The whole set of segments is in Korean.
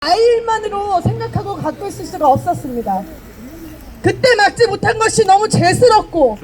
아이만으로 생각하고 갖고 있을 수가 없었습니다. 그때 막지 못한 것이 너무 죄스럽고,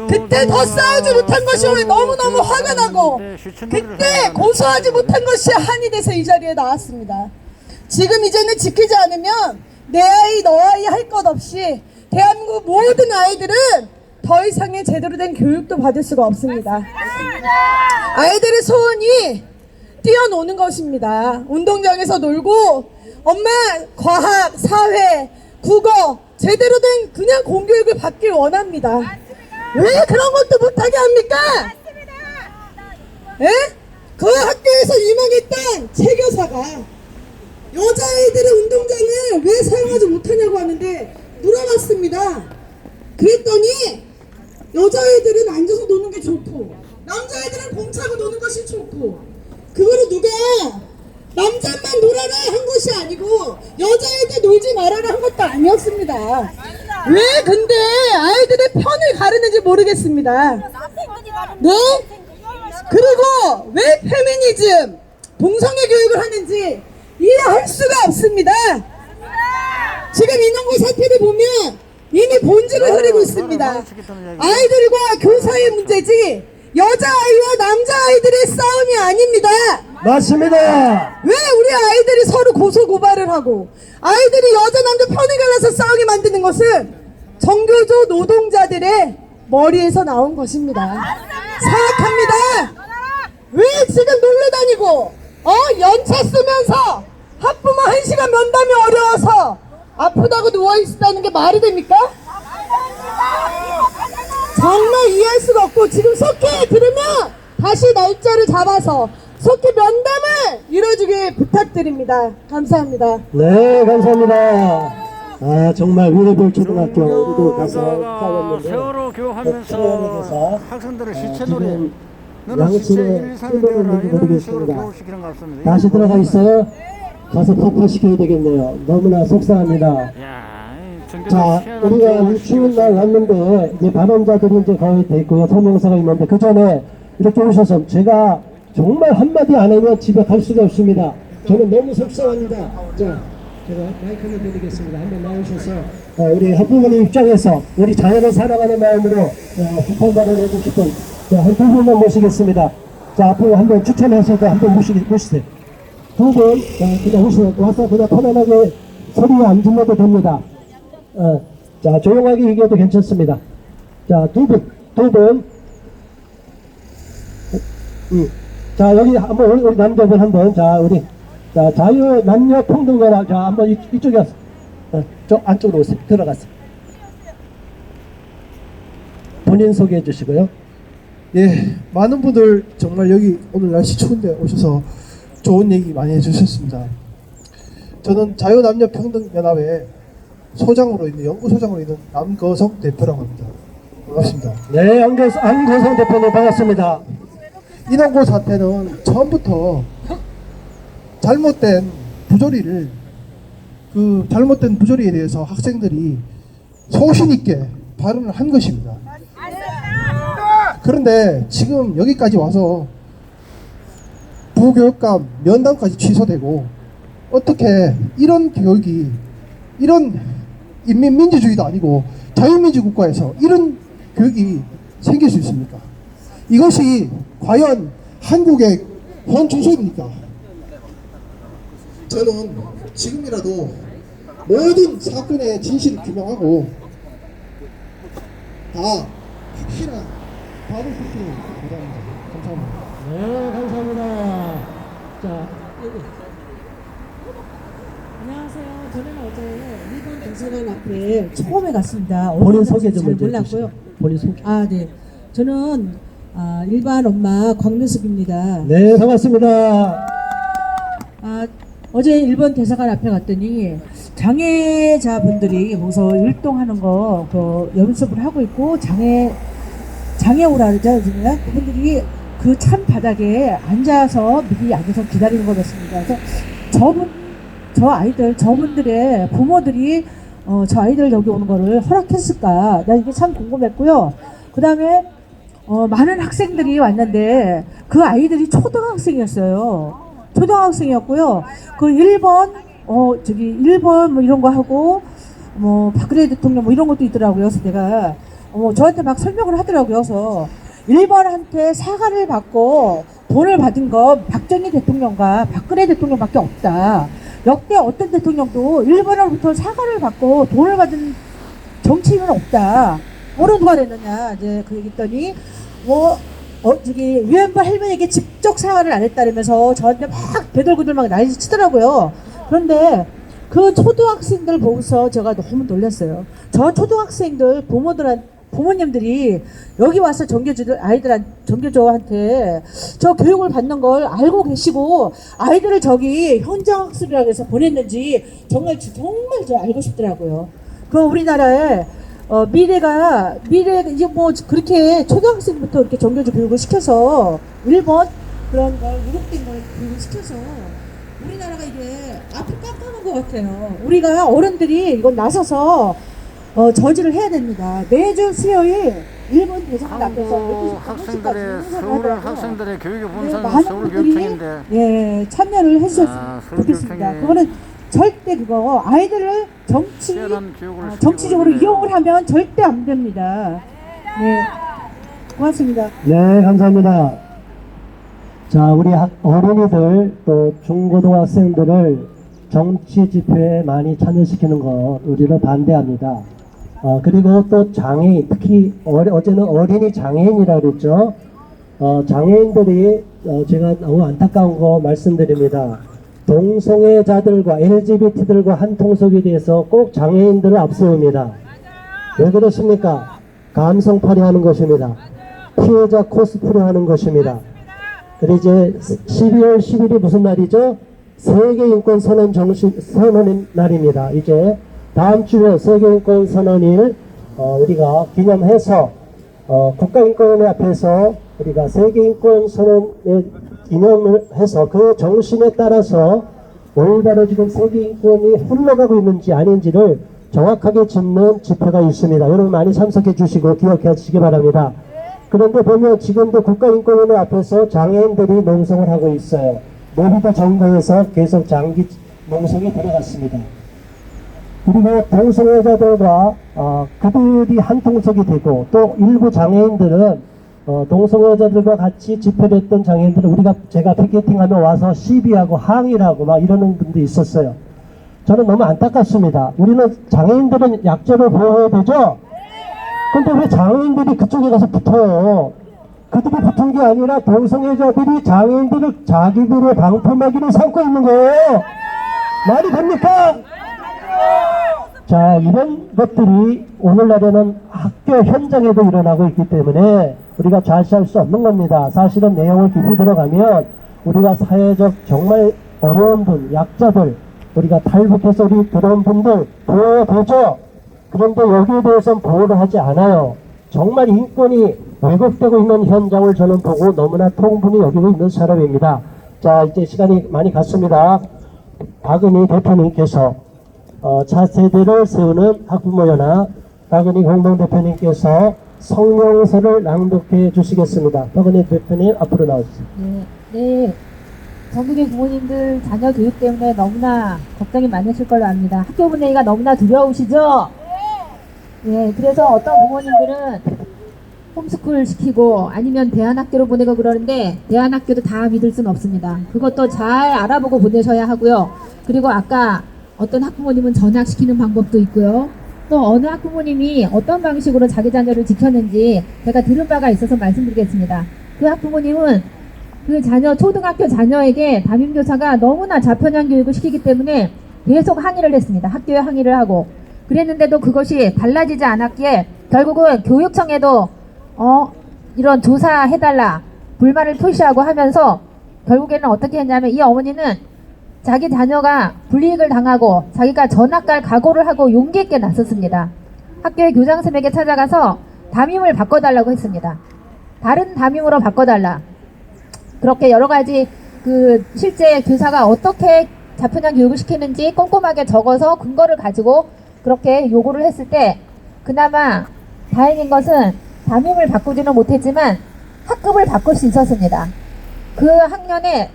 그때 더 싸우지 못한 것이 너무너무 화가 나고, 그때 고소하지 못한 것이 한이 돼서 이 자리에 나왔습니다. 지금 이제는 지키지 않으면 내 아이 너 아이 할 것 없이 대한민국 모든 아이들은 더 이상의 제대로 된 교육도 받을 수가 없습니다. 아이들의 소원이 뛰어노는 것입니다. 운동장에서 놀고 엄마 과학, 사회, 국어 제대로 된 그냥 공교육을 받길 원합니다. 왜 그런 것도 못하게 합니까? 예? 그 학교에서 유명했던 체교사가 여자아이들의 운동장을 왜 사용하지 못하냐고 하는데 물어봤습니다. 그랬더니 여자아이들은 앉아서 노는 게 좋고 남자아이들은 공 차고 노는 것이 좋고, 그거를 누가 남자만 놀아라 한 것이 아니고 여자애들 놀지 말아라 한 것도 아니었습니다. 왜 근데 아이들의 편을 가르는지 모르겠습니다. 네? 그리고 왜 페미니즘, 동성애 교육을 하는지 이해할 수가 없습니다. 지금 인원고 사태를 보면 이미 본질을 흐리고 있습니다. 아이들과 교사의 문제지 여자아이와 남자아이들의 싸움이 아닙니다. 맞습니다. 왜 우리 아이들이 서로 고소고발을 하고 아이들이 여자 남자 편을 갈라서 싸우게 만드는 것은 정교조 노동자들의 머리에서 나온 것입니다. 사악합니다. 왜 지금 놀러 다니고 연차 쓰면서 학부모 1시간 면담이 어려워서 아프다고 누워있다는 게 말이 됩니까? 정말 이해할 수가 없고, 지금 속해 들으면 다시 날짜를 잡아서 속해 면담을 이뤄주길 부탁드립니다. 감사합니다. 네, 감사합니다. 아, 정말 위례별 초등학교 우리도 가서 싸웠는데 세월호 교육하면서 학생들의 시체놀이 너는 시체 1, 2, 3이 되어라 이런 식으로 교육시키는 것 같습니다. 다시 들어가 있어요. 가서 폭파시켜야 되겠네요. 너무나 속상합니다. 자, 우리가 추운 날 왔는데 이제 발언자들이 이제 거의 됐고요. 설명서가 있는데 그 전에 이렇게 오셔서 제가 정말 한마디 안 하면 집에 갈 수가 없습니다. 저는 너무 속상합니다. 자, 제가 마이크를 드리겠습니다. 한번 나오셔서 우리 학부모님 입장에서 우리 자연을 사랑하는 마음으로 비판 발언해주고 싶은 한 두 분만 모시겠습니다. 자, 앞으로 한번 추천해서도 한번 모시세요. 두 분, 그냥 오시면 와서 그냥 편안하게 소리 안 질러도 됩니다. 자, 조용하게 얘기해도 괜찮습니다. 자, 두 분. 자, 여기 한번 우리 남자분 한번, 자, 우리, 자, 자유 남녀 평등연합, 자, 한번 이쪽에 와서, 저 안쪽으로 오세요. 들어가세요. 본인 소개해 주시고요. 예, 많은 분들 정말 여기 오늘 날씨 추운데 오셔서 좋은 얘기 많이 해주셨습니다. 저는 자유남녀평등연합의 소장으로 있는, 연구소장으로 있는 남거성 대표라고 합니다. 반갑습니다. 네, 안거성 대표님 반갑습니다. 인원고 사태는 처음부터 잘못된 부조리에 대해서 학생들이 소신 있게 발언을 한 것입니다. 그런데 지금 여기까지 와서 부교육감 면담까지 취소되고, 어떻게 이런 교육이, 이런 인민민주주의도 아니고 자유민주 국가에서 이런 교육이 생길 수 있습니까? 이것이 과연 한국의 헌준소입니까? 저는 지금이라도 모든 사건의 진실을 규명하고 다 확실한 답을 듣기를 바랍니다. 감사합니다. 네, 감사합니다. 자, 안녕하세요. 저는 어제 일본 대사관 앞에 처음에 갔습니다. 본인 소개 좀 잘 먼저 몰랐고요. 해주시죠. 본인 소개. 네. 저는 일반 엄마 광묘숙입니다. 네, 반갑습니다. 어제 일본 대사관 앞에 갔더니 장애자분들이 거기서 율동하는 거 연습을 하고 있고, 장애오라 그러죠. 그분들이 그 찬 바닥에 앉아서 미리 앉아서 기다리는 거였습니다. 그래서 저분들의 부모들이 저 아이들 여기 오는 거를 허락했을까? 나 이게 참 궁금했고요. 그 다음에 많은 학생들이 왔는데 그 아이들이 초등학생이었어요. 초등학생이었고요. 그 1번 저기 1번 뭐 이런 거 하고 뭐 박근혜 대통령 뭐 이런 것도 있더라고요. 그래서 내가 저한테 막 설명을 하더라고요. 그래서 1번한테 사과를 받고 돈을 받은 거 박정희 대통령과 박근혜 대통령밖에 없다. 역대 어떤 대통령도 1번으로부터 사과를 받고 돈을 받은 정치인은 없다. 어느 누가 됐느냐 이제 그 얘기했더니 저기 위안부 할머니에게 직접 사과를 안 했다면서 저한테 막 배들구들 막 난리 치더라고요. 그런데 그 초등학생들 보고서 제가 너무 놀랐어요. 저 초등학생들 부모님들이 여기 와서 정교조한테 저 교육을 받는 걸 알고 계시고 아이들을 저기 현장학습이라고 해서 보냈는지 정말 저 알고 싶더라고요. 그 우리나라에 미래가 이제 뭐 그렇게 초등학생부터 이렇게 정교조 교육을 시켜서 일본 그런 걸 유럽된 걸 교육을 시켜서 우리나라가 이게 앞을 깜깜한 것 같아요. 우리가 어른들이 이건 나서서 저지를 해야 됩니다. 매주 수요일 일본 대사관 앞에서 학생들의 학생들의 교육의 본사는 많은 서울교육청인데 분들이 참여를 해주셨으면 좋겠습니다. 그거는 절대 그거 아이들을 정치적으로 이용을 하면 절대 안 됩니다. 네, 고맙습니다. 네, 감사합니다. 자, 우리 어린이들 또 중고등학생들을 정치 집회에 많이 참여시키는 것 우리는 반대합니다. 그리고 또 장애인, 특히 어제는 어린이 장애인이라고 그랬죠. 장애인들이 제가 너무 안타까운 거 말씀드립니다. 동성애자들과 LGBT들과 한 통속에 대해서 꼭 장애인들을 앞세웁니다. 왜 그렇습니까? 감성팔이 하는 것입니다. 피해자 코스프레 하는 것입니다. 그리고 이제 12월 10일이 무슨 날이죠? 세계인권 선언의 날입니다. 이제 다음 주에 세계인권 선언일 우리가 기념해서 국가인권위원회 앞에서 우리가 세계인권 선언의 기념을 해서 그 정신에 따라서 올바로 지금 세계인권이 흘러가고 있는지 아닌지를 정확하게 짚는 집회가 있습니다. 여러분 많이 참석해 주시고 기억해 주시기 바랍니다. 그런데 보면 지금도 국가인권위원회 앞에서 장애인들이 농성을 하고 있어요. 모두가 정부에서 계속 장기 농성에 들어갔습니다. 그리고 동성애자들과 그들이 한 통속이 되고 또 일부 장애인들은 동성애자들과 같이 집회를 했던 장애인들은 제가 피켓팅하면 와서 시비하고 항의하고 막 이러는 분도 있었어요. 저는 너무 안타깝습니다. 우리는 장애인들은 약자를 보호해야 되죠? 근데 왜 장애인들이 그쪽에 가서 붙어요? 그들이 붙은 게 아니라 동성애자들이 장애인들을 자기들의 방패막이를 삼고 있는 거예요. 말이 됩니까? 자, 이런 것들이 오늘날에는 학교 현장에도 일어나고 있기 때문에 우리가 좌시할 수 없는 겁니다. 사실은 내용을 깊이 들어가면 우리가 사회적 정말 어려운 분, 약자들, 우리가 탈북해서 우리 들어온 분들 보호해야 되죠. 그런데 여기에 대해서는 보호를 하지 않아요. 정말 인권이 왜곡되고 있는 현장을 저는 보고 너무나 통분히 여기고 있는 사람입니다. 자, 이제 시간이 많이 갔습니다. 박은희 대표님께서 차세대를 세우는 학부모연합 박은희 공동대표님께서 성명서를 낭독해 주시겠습니다. 박은희 대표님 앞으로 나오시죠. 네. 전국의 부모님들 자녀 교육 때문에 너무나 걱정이 많으실 걸로 압니다. 학교 보내기가 너무나 두려우시죠? 네, 그래서 어떤 부모님들은 홈스쿨 시키고 아니면 대안학교로 보내고 그러는데 대안학교도 다 믿을 수는 없습니다. 그것도 잘 알아보고 보내셔야 하고요. 그리고 아까 어떤 학부모님은 전학시키는 방법도 있고요. 또 어느 학부모님이 어떤 방식으로 자기 자녀를 지켰는지 제가 들은 바가 있어서 말씀드리겠습니다. 그 학부모님은 그 초등학교 자녀에게 담임교사가 너무나 좌편향 교육을 시키기 때문에 계속 항의를 했습니다. 학교에 항의를 하고 그랬는데도 그것이 달라지지 않았기에 결국은 교육청에도 이런 조사해달라 불만을 표시하고 하면서 결국에는 어떻게 했냐면 이 어머니는 자기 자녀가 불이익을 당하고 자기가 전학 갈 각오를 하고 용기 있게 나섰습니다. 학교의 교장선생님에게 찾아가서 담임을 바꿔달라고 했습니다. 다른 담임으로 바꿔달라. 그렇게 여러 가지 실제 교사가 어떻게 좌편향 교육을 시키는지 꼼꼼하게 적어서 근거를 가지고 그렇게 요구를 했을 때 그나마 다행인 것은 담임을 바꾸지는 못했지만 학급을 바꿀 수 있었습니다. 그 학년에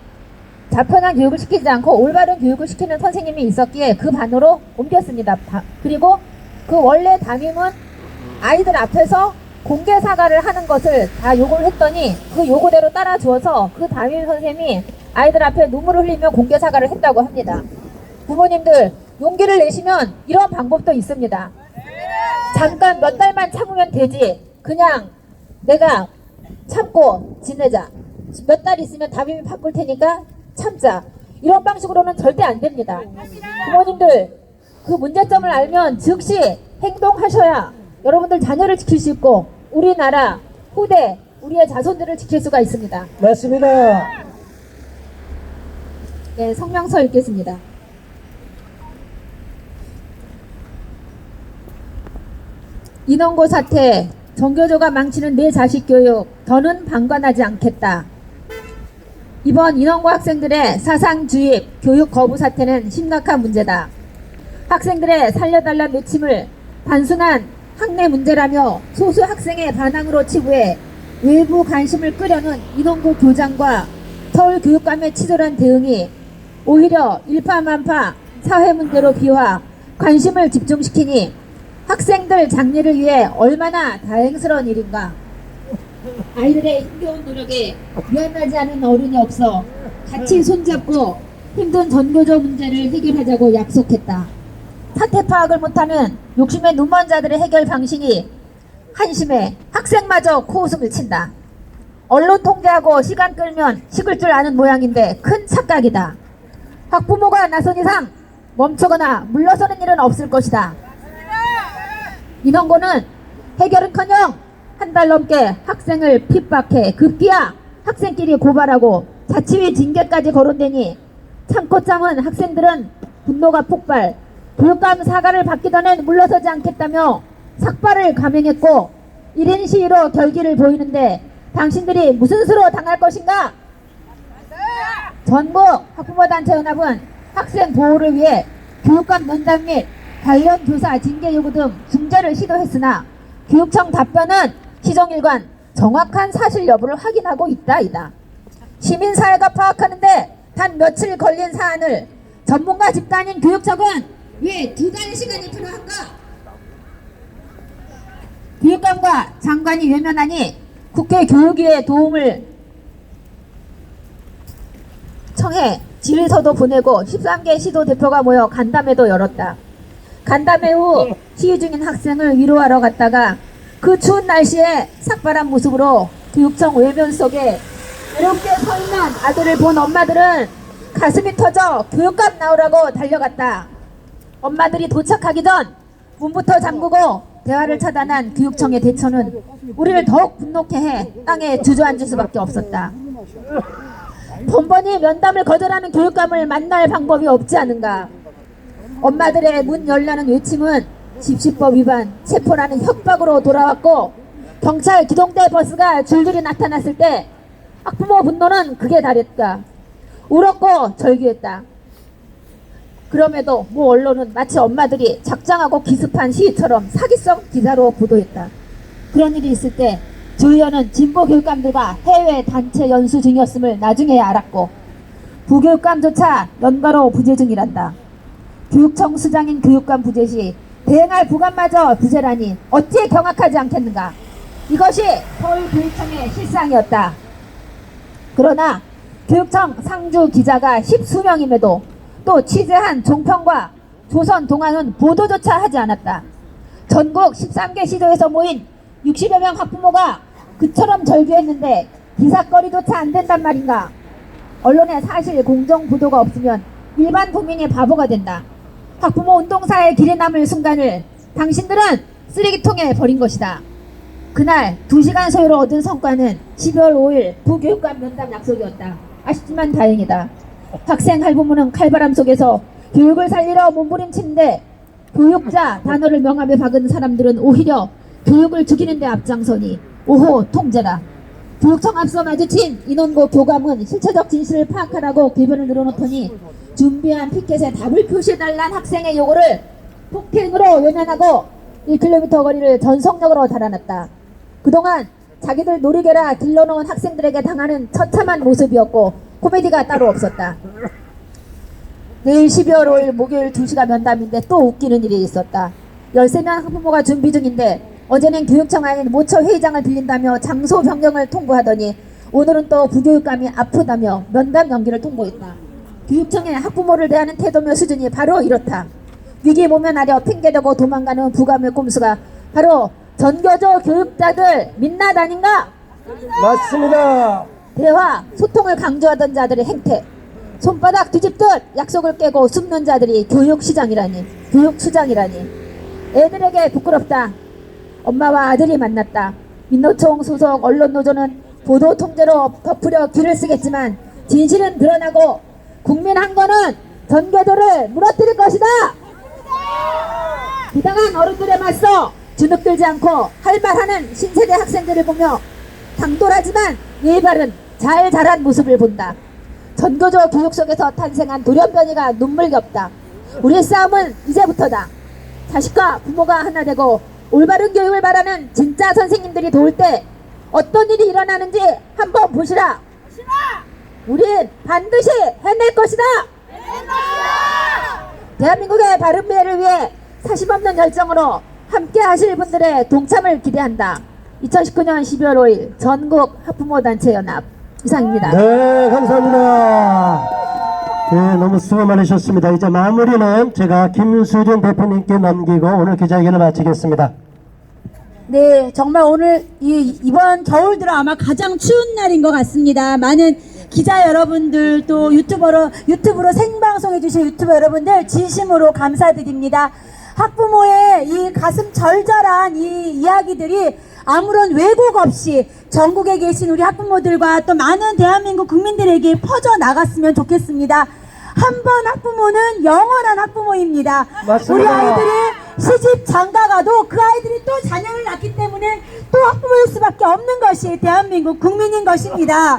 자편한 교육을 시키지 않고 올바른 교육을 시키는 선생님이 있었기에 그 반으로 옮겼습니다. 그리고 그 원래 담임은 아이들 앞에서 공개 사과를 하는 것을 다 요구를 했더니 그 요구대로 따라 주어서 그 담임 선생님이 아이들 앞에 눈물을 흘리며 공개 사과를 했다고 합니다. 부모님들 용기를 내시면 이런 방법도 있습니다. 잠깐 몇 달만 참으면 되지. 그냥 내가 참고 지내자. 몇 달 있으면 담임이 바꿀 테니까 참자. 이런 방식으로는 절대 안 됩니다. 부모님들 그 문제점을 알면 즉시 행동하셔야 여러분들 자녀를 지킬 수 있고 우리나라 후대 우리의 자손들을 지킬 수가 있습니다. 맞습니다. 네, 성명서 읽겠습니다. 인원고 사태, 전교조가 망치는 내 자식 교육, 더는 방관하지 않겠다. 이번 인원고 학생들의 사상 주입, 교육 거부 사태는 심각한 문제다. 학생들의 살려달라는 외침을 단순한 학내 문제라며 소수 학생의 반항으로 치부해 외부 관심을 끄려는 인원고 교장과 서울교육감의 치졸한 대응이 오히려 일파만파 사회 문제로 비화, 관심을 집중시키니 학생들 장래를 위해 얼마나 다행스러운 일인가. 아이들의 힘겨운 노력에 미안하지 않은 어른이 없어 같이 손잡고 힘든 전교조 문제를 해결하자고 약속했다. 사태 파악을 못하는 욕심의 눈먼 자들의 해결 방식이 한심해 학생마저 코웃음을 친다. 언론 통제하고 시간 끌면 식을 줄 아는 모양인데 큰 착각이다. 학부모가 나선 이상 멈추거나 물러서는 일은 없을 것이다. 인원고는 해결은커녕 한 달 넘게 학생을 핍박해 급기야 학생끼리 고발하고 자치위 징계까지 거론되니 참고 참은 학생들은 분노가 폭발, 교육감 사과를 받기 전엔 물러서지 않겠다며 삭발을 감행했고 1인 시위로 결기를 보이는데 당신들이 무슨 수로 당할 것인가? 전국 학부모단체연합은 학생 보호를 위해 교육감 면담 및 관련 교사 징계 요구 등 중재를 시도했으나 교육청 답변은 시정일관 정확한 사실 여부를 확인하고 있다이다. 시민사회가 파악하는데 단 며칠 걸린 사안을 전문가 집단인 교육청은 왜 2달 시간이 필요한가? 교육감과 장관이 외면하니 국회 교육위에 도움을 청해 질의서도 보내고 13개 시도 대표가 모여 간담회도 열었다. 간담회 후 시위 중인 학생을 위로하러 갔다가 그 추운 날씨에 삭발한 모습으로 교육청 외면 속에 외롭게 서 있는 아들을 본 엄마들은 가슴이 터져 교육감 나오라고 달려갔다. 엄마들이 도착하기 전 문부터 잠그고 대화를 차단한 교육청의 대처는 우리를 더욱 분노케 해 땅에 주저앉을 수밖에 없었다. 번번이 면담을 거절하는 교육감을 만날 방법이 없지 않은가. 엄마들의 문 열라는 외침은 집시법 위반, 체포라는 협박으로 돌아왔고 경찰 기동대 버스가 줄줄이 나타났을 때 학부모 분노는 극에 달했다. 울었고 절규했다. 그럼에도 모 언론은 마치 엄마들이 작정하고 기습한 시위처럼 사기성 기사로 보도했다. 그런 일이 있을 때 조 의원은 진보 교육감들과 해외 단체 연수 중이었음을 나중에야 알았고 부교육감조차 연가로 부재 중이란다. 교육청 수장인 교육감 부재 시 대행할 부감마저 부재라니 어찌 경악하지 않겠는가. 이것이 서울교육청의 실상이었다. 그러나 교육청 상주 기자가 10수명임에도 또 취재한 종편과 조선동아는 보도조차 하지 않았다. 전국 13개 시도에서 모인 60여 명 학부모가 그처럼 절규했는데 기사거리조차 안 된단 말인가. 언론에 사실 공정 보도가 없으면 일반 국민이 바보가 된다. 학부모 운동사의 길이 남을 순간을 당신들은 쓰레기통에 버린 것이다. 그날 2시간 소요로 얻은 성과는 12월 5일 부교육감 면담 약속이었다. 아쉽지만 다행이다. 학생 할부모는 칼바람 속에서 교육을 살리러 몸부림치는데 교육자 단어를 명함에 박은 사람들은 오히려 교육을 죽이는 데 앞장서니 오호 통제다. 교육청 앞서 마주친 인원고 교감은 실체적 진실을 파악하라고 궤변을 늘어놓더니 준비한 피켓에 답을 표시해달란 학생의 요구를 폭행으로 외면하고 1km 거리를 전속력으로 달아났다. 그동안 자기들 놀이개라 길러놓은 학생들에게 당하는 처참한 모습이었고 코미디가 따로 없었다. 내일 12월 5일 목요일 2시가 면담인데 또 웃기는 일이 있었다. 13명 학부모가 준비 중인데 어제는 교육청 아닌 모처 회의장을 빌린다며 장소 변경을 통보하더니 오늘은 또 부교육감이 아프다며 면담 연기를 통보했다. 교육청의 학부모를 대하는 태도며 수준이 바로 이렇다. 위기 모면 아려 핑계대고 도망가는 부감의 꼼수가 바로 전교조 교육자들 민낯 아닌가? 맞습니다. 대화, 소통을 강조하던 자들의 행태, 손바닥 뒤집듯 약속을 깨고 숨는 자들이 교육시장이라니, 교육수장이라니. 애들에게 부끄럽다. 엄마와 아들이 만났다. 민노총 소속 언론노조는 보도 통제로 덮으려 귀를 쓰겠지만 진실은 드러나고 국민 한 거는 전교조를 무너뜨릴 것이다. 부당한 어른들에 맞서 주눅들지 않고 할 말하는 신세대 학생들을 보며 당돌하지만 예의 바른 잘 자란 모습을 본다. 전교조 교육 속에서 탄생한 돌연변이가 눈물겹다. 우리의 싸움은 이제부터다. 자식과 부모가 하나 되고 올바른 교육을 바라는 진짜 선생님들이 도울 때 어떤 일이 일어나는지 한번 보시라. 우린 반드시 해낼 것이다. 대한민국의 바른 미래를 위해 사심없는 열정으로 함께 하실 분들의 동참을 기대한다. 2019년 12월 5일 전국 학부모단체연합 이상입니다. 네, 감사합니다. 네, 너무 수고 많으셨습니다. 이제 마무리는 제가 김수진 대표님께 넘기고 오늘 기자회견을 마치겠습니다. 네, 정말 오늘 이번 겨울 들어 아마 가장 추운 날인 것 같습니다. 많은 기자 여러분들 또 유튜브로 생방송해 주신 유튜버 여러분들 진심으로 감사드립니다. 학부모의 이 가슴 절절한 이 이야기들이 아무런 왜곡 없이 전국에 계신 우리 학부모들과 또 많은 대한민국 국민들에게 퍼져 나갔으면 좋겠습니다. 한 번 학부모는 영원한 학부모입니다. 맞습니다. 우리 아이들이 시집 장가가도 그 아이들이 또 자녀를 낳기 때문에 또 학부모일 수밖에 없는 것이 대한민국 국민인 것입니다.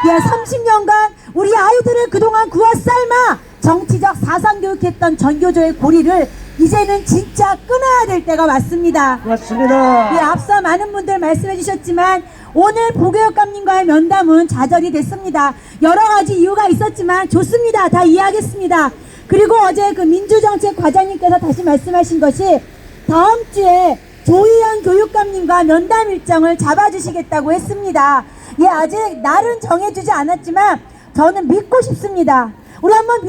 30년간 우리 아이들을 그동안 구워 삶아 정치적 사상교육했던 전교조의 고리를 이제는 진짜 끊어야 될 때가 왔습니다. 맞습니다. 예, 앞서 많은 분들 말씀해 주셨지만 오늘 부교육감님과의 면담은 좌절이 됐습니다. 여러 가지 이유가 있었지만 좋습니다. 다 이해하겠습니다. 그리고 어제 그 민주정책 과장님께서 다시 말씀하신 것이 다음 주에 조희연 교육감님과 면담 일정을 잡아주시겠다고 했습니다. 예, 아직 날은 정해주지 않았지만 저는 믿고 싶습니다. 우리 한번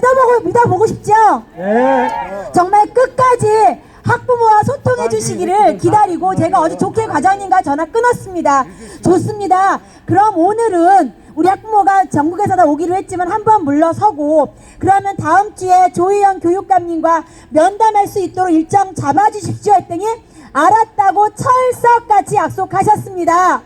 믿어보고 싶죠? 네. 정말 끝까지 학부모와 소통해 주시기를 기다리고 제가 어제 좋게 과장님과 전화 끊었습니다. 좋습니다. 그럼 오늘은 우리 학부모가 전국에서 다 오기로 했지만 한번 물러서고 그러면 다음 주에 조희연 교육감님과 면담할 수 있도록 일정 잡아주십시오 했더니 알았다고 철석같이 약속하셨습니다.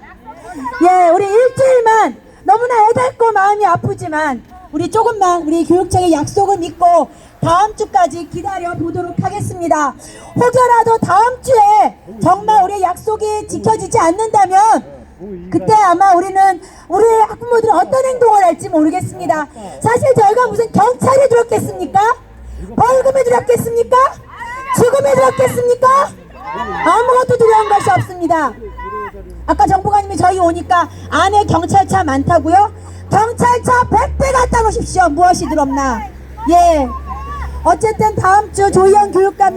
예, 우리 일주일만 너무나 애달고 마음이 아프지만 우리 조금만 우리 교육청의 약속을 믿고 다음 주까지 기다려 보도록 하겠습니다. 혹여라도 다음 주에 정말 우리의 약속이 지켜지지 않는다면 그때 아마 우리 학부모들은 어떤 행동을 할지 모르겠습니다. 사실 저희가 무슨 경찰에 들었겠습니까? 벌금에 들었겠습니까? 죽음에 들었겠습니까? 아무것도 두려운 것이 없습니다. 아까 정보관님이 저희 오니까 안에 경찰차 많다고요? 경찰차 100대 갖다 놓으십시오. 무엇이 들었나. 예. 어쨌든 다음 주 조희연 교육감